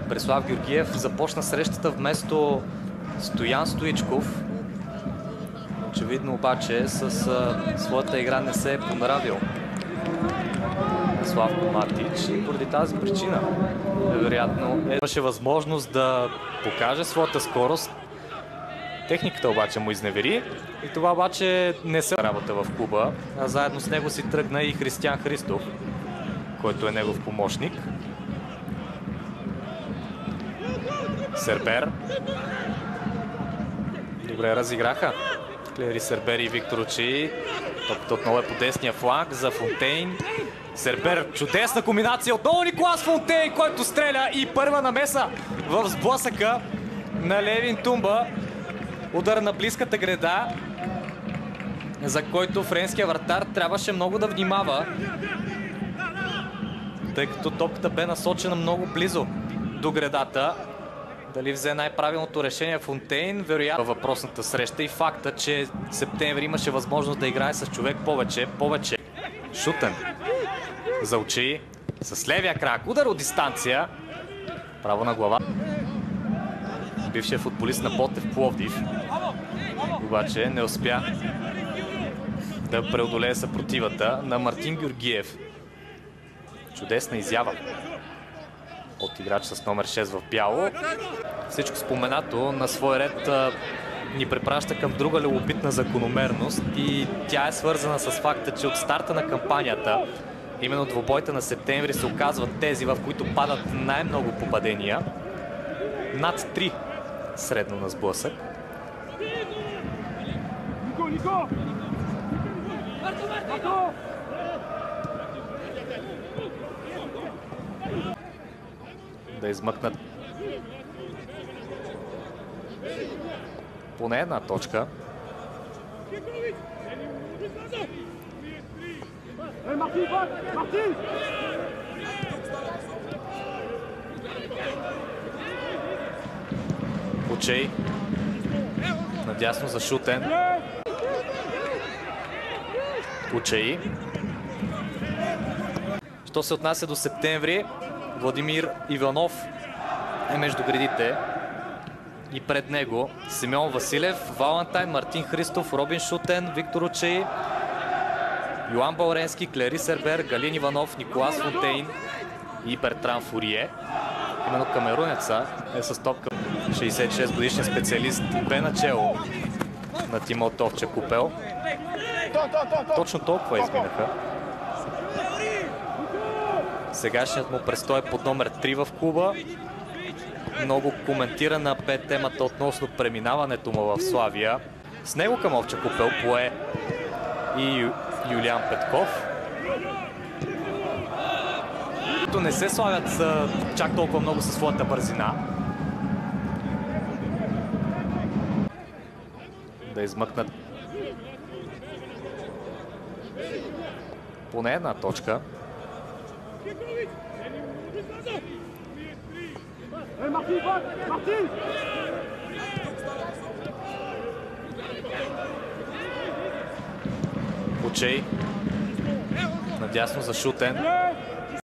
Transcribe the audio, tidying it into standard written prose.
Преслав Георгиев започна срещата вместо Стоян Стоичков. Очевидно обаче с своята игра не се е понравил Славко Матич и поради тази причина вероятно имаше възможност да покаже своята скорост. Техниката обаче му изневери и това обаче не се работа в клуба, а заедно с него си тръгна и Християн Христов, който е негов помощник. Сербер. Добре разиграха Клери Сербер и Виктор Очи. Топата отново е по десния фланг за Фонтейн. Сербер, чудесна комбинация. Отново Николас Фонтейн, който стреля и първа намеса в сблъсъка на Левин Тумба. Удар на близката греда, за който френския вратар трябваше много да внимава, тъй като топката бе насочена много близо до гредата. Дали взе най-правилното решение Фонтейн, вероятно въпросната среща и факта, че септември имаше възможност да играе с човек повече. Шутен за Очи с левия крак, удар от дистанция, право на глава. Бившият футболист на Ботев Пловдив обаче не успя да преодолее съпротивата на Мартин Георгиев. Чудесна изява от играч с номер 6 в бяло. Всичко споменато на свой ред ни препраща към друга любопитна закономерност и тя е свързана с факта, че от старта на кампанията именно двубойта на септември се оказват тези, в които падат най-много попадения. Над 3 средно на сблъсък. Да измъкнат поне една точка. Очей надясно за Шутен. Очей. Що се отнася до септември, Владимир Иванов е между гредите и пред него Симеон Василев, Валентайн, Мартин Христов, Робин Шутен, Виктор Очей, Йоан Балренски, Клери Сербер, Галин Иванов, Николас Фонтейн и Бертран Фурие. Именно камерунеца е с топка. 66 годишен специалист бе начело на тима от Овча Купел. Точно толкова изминаха. Сегашният му престой е под номер 3 в клуба. Много коментирана бе темата относно преминаването му в Славия. С него към Овча Купел пое и Юлиан Петков. Които не се славят чак толкова много със своята бързина. Да измъкнат поне една точка. Очей надясно за Шутен.